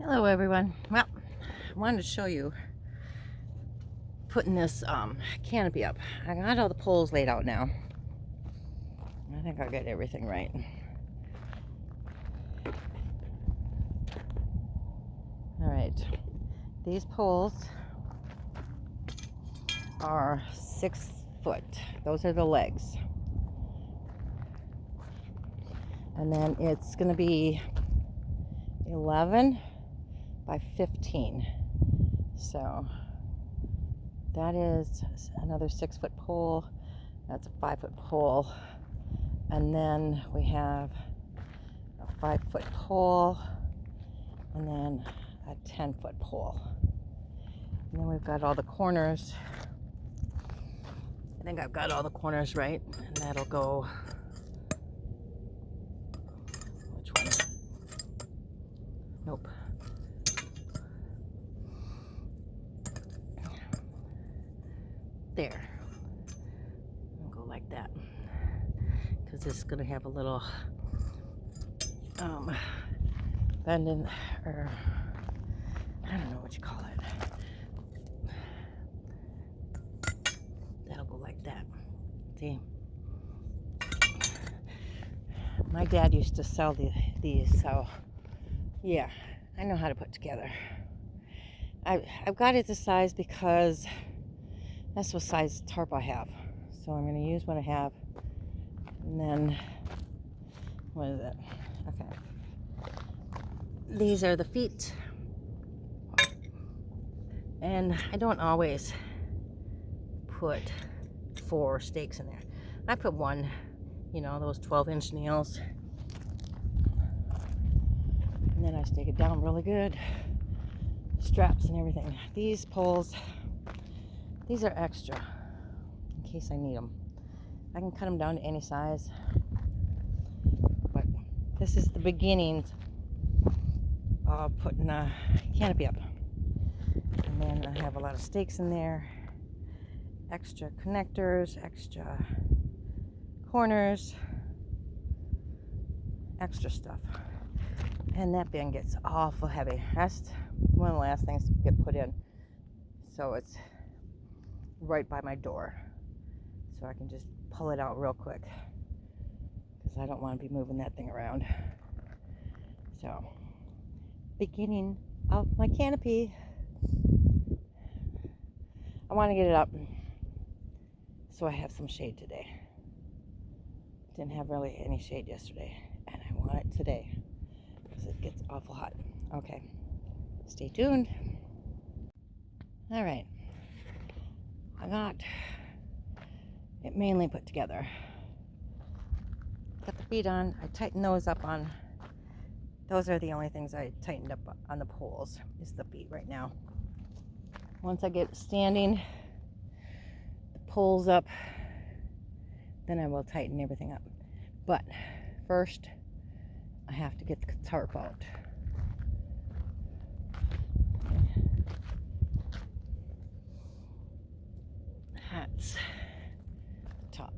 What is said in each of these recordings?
Hello everyone. Well, I wanted to show you putting this canopy up. I got all the poles laid out now. I think I got everything right. Alright, these poles are 6 foot. Those are the legs. And then it's going to be 11 by 15. So that is another 6 foot pole. That's a 5 foot pole. And then we have a 5 foot pole and then a 10 foot pole. And then we've got all the corners. I think I've got all the corners right, and that'll go, which one? Nope. There. I'll go like that, because this is going to have a little bend in, or I don't know what you call it. That'll go like that. See? My dad used to sell these, so yeah, I know how to put together. I've got it this size because that's what size tarp I have. So I'm going to use what I have. And then, what is it? Okay. These are the feet. And I don't always put 4 stakes in there. I put 1, you know, those 12-inch nails. And then I stake it down really good. Straps and everything. These poles, these are extra in case I need them. I can cut them down to any size. But this is the beginning of putting a canopy up. And then I have a lot of stakes in there. Extra connectors, extra corners, extra stuff. And that bin gets awful heavy. That's one of the last things to get put in. So it's right by my door. So I can just pull it out real quick. Because I don't want to be moving that thing around. So, beginning of my canopy. I want to get it up so I have some shade today. Didn't have really any shade yesterday, and I want it today because it gets awful hot. Okay, stay tuned. All right, I got it mainly put together. Got the feet on. I tightened those up on. Those are the only things I tightened up on the poles, is the feet right now. Once I get it standing, the poles up, then I will tighten everything up. But first, I have to get the tarp out. That's the top.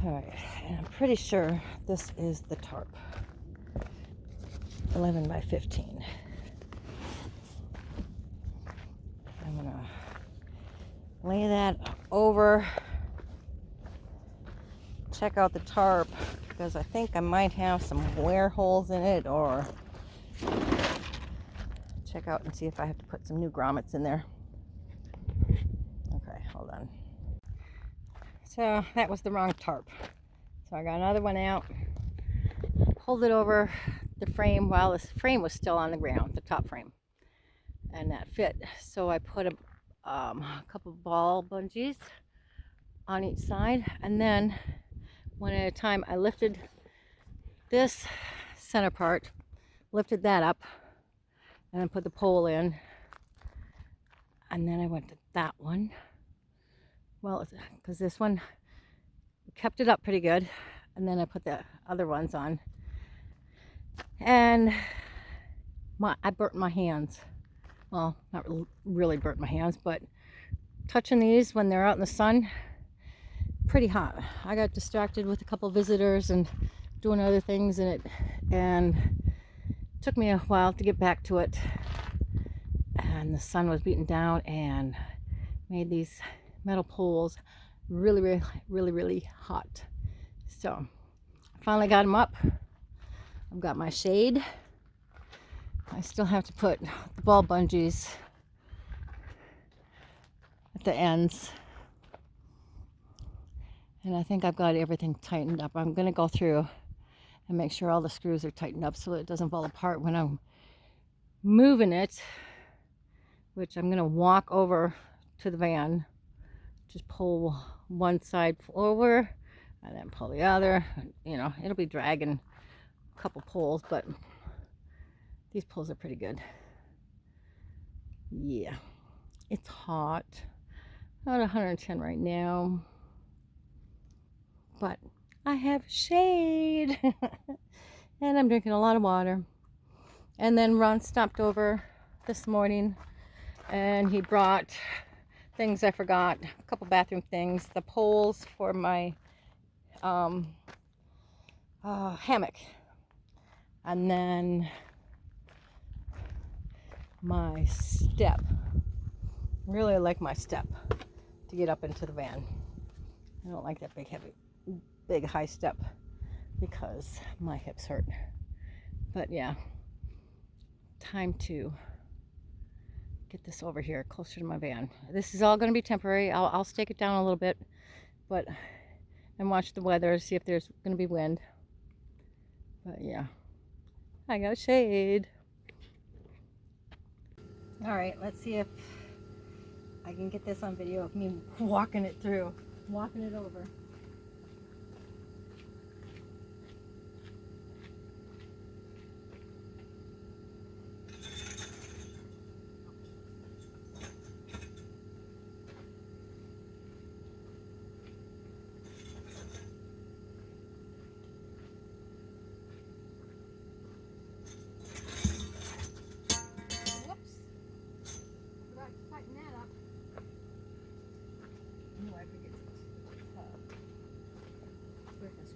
All right, and I'm pretty sure this is the tarp. 11 by 15. I'm gonna lay that over, check out the tarp, because I think I might have some wear holes in it, or check out and see if I have to put some new grommets in there. Okay, hold on. So that was the wrong tarp. So I got another one out, pulled it over the frame while the frame was still on the ground, the top frame, and that fit. So I put a couple of ball bungees on each side, and then one at a time I lifted this center part, lifted that up, and then put the pole in, and then I went to that one. Well, because this one kept it up pretty good, and then I put the other ones on. And I burnt my hands. Well, not really burnt my hands, but touching these when they're out in the sun, pretty hot. I got distracted with a couple visitors and doing other things in it, and it took me a while to get back to it. And the sun was beating down and made these metal poles really hot. So I finally got them up. I've got my shade. I still have to put the ball bungees at the ends. And I think I've got everything tightened up. I'm going to go through and make sure all the screws are tightened up so it doesn't fall apart when I'm moving it, which I'm going to walk over to the van. Just pull one side over and then pull the other. You know, it'll be dragging a couple pulls, but these pulls are pretty good. Yeah, it's hot. About 110 right now. But I have shade. And I'm drinking a lot of water. And then Ron stopped over this morning and he brought things I forgot, a couple bathroom things, the poles for my hammock, and then my step. Really like my step to get up into the van. I don't like that big high step because my hips hurt. But yeah, time to get this over here closer to my van. This is all going to be temporary. I'll stake it down a little bit, but and watch the weather, see if there's going to be wind. But yeah, I got shade. All right, let's see if I can get this on video of me walking it over.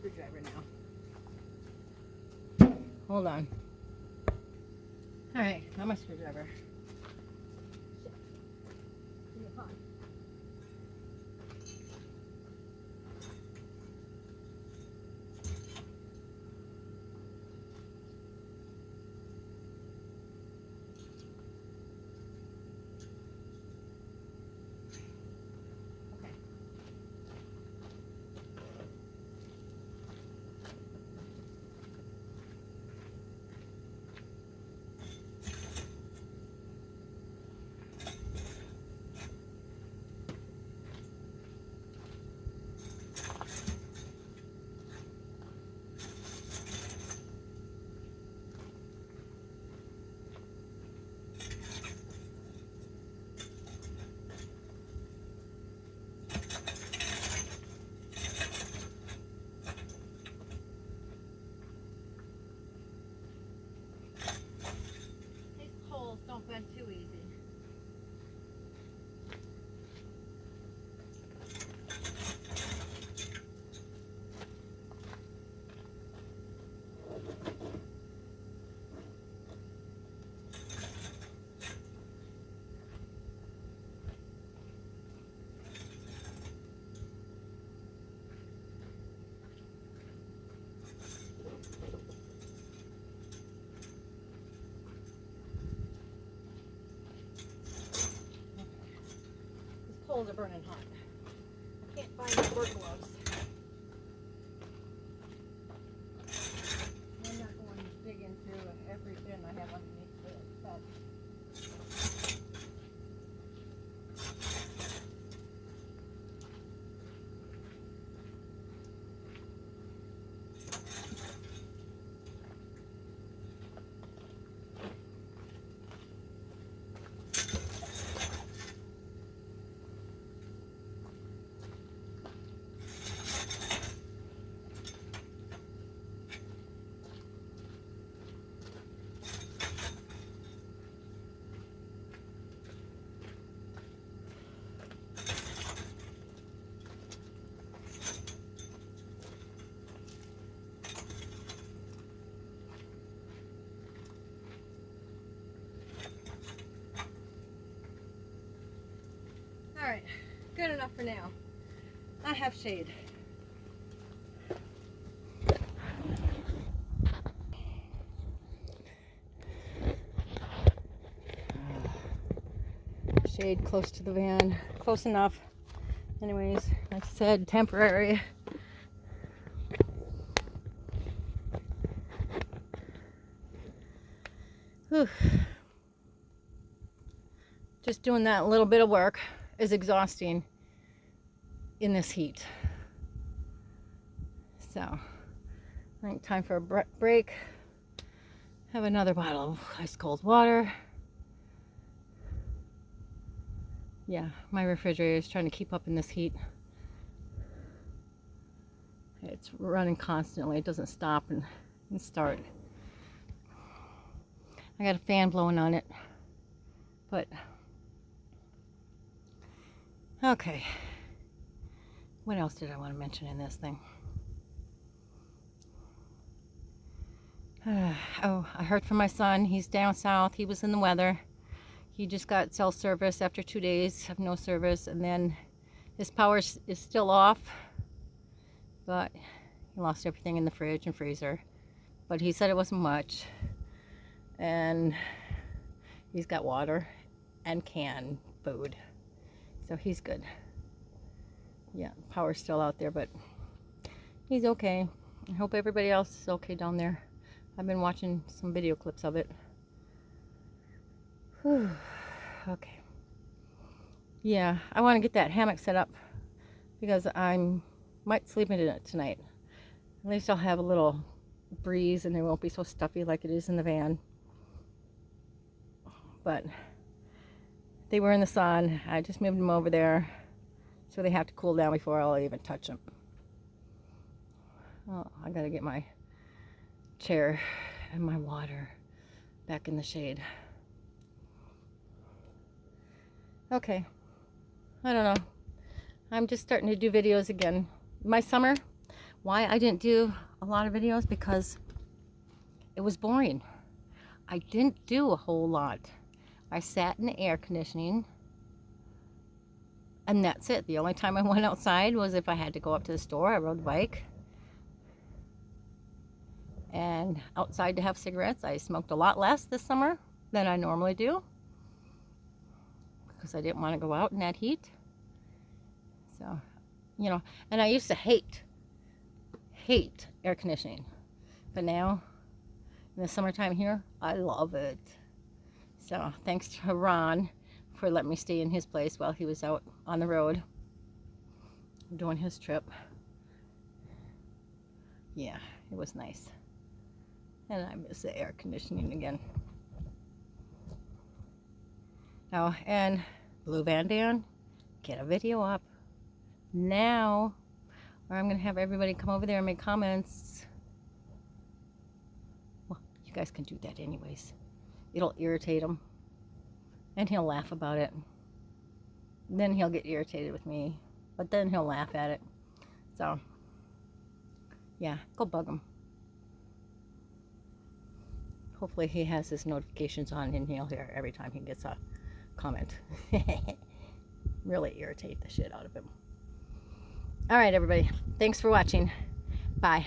Screwdriver now. Hold on. All right, not my screwdriver. Don't bend too easy. Poles are burning hot. I can't find my work gloves. I'm not going to dig into every bin I have underneath the bed. good enough for now. I have shade. Shade close to the van, close enough. Anyways, like I said, temporary. Whew. Just doing that little bit of work is exhausting in this heat. So, I think time for a break. Have another bottle of ice cold water. Yeah, my refrigerator is trying to keep up in this heat. It's running constantly. It doesn't stop and start. I got a fan blowing on it. But, okay. What else did I want to mention in this thing? Oh, I heard from my son. He's down south. He was in the weather. He just got cell service after 2 days of no service, and then his power is still off, but he lost everything in the fridge and freezer. But he said it wasn't much, and he's got water and canned food, so he's good. Yeah, power's still out there, but he's okay. I hope everybody else is okay down there. I've been watching some video clips of it. Whew. Okay. Yeah, I want to get that hammock set up because I might sleep in it tonight. At least I'll have a little breeze and it won't be so stuffy like it is in the van. But they were in the sun. I just moved them over there, so they have to cool down before I'll even touch them. Oh, I gotta get my chair and my water back in the shade. Okay, I don't know. I'm just starting to do videos again. My summer, why I didn't do a lot of videos, because it was boring. I didn't do a whole lot. I sat in the air conditioning, and that's it. The only time I went outside was if I had to go up to the store. I rode the bike. And outside to have cigarettes. I smoked a lot less this summer than I normally do, because I didn't want to go out in that heat. So, you know, and I used to hate air conditioning. But now, in the summertime here, I love it. So, thanks to Ron for letting me stay in his place while he was out on the road doing his trip. Yeah, it was nice. And I miss the air conditioning again. Oh, and Blue Bandana, get a video up now, or I'm gonna have everybody come over there and make comments. Well, you guys can do that anyways. It'll irritate him, and he'll laugh about it. Then he'll get irritated with me, but then he'll laugh at it. So, yeah, go bug him. Hopefully he has his notifications on and he'll hear every time he gets a comment. Really irritate the shit out of him. All right, everybody. Thanks for watching. Bye.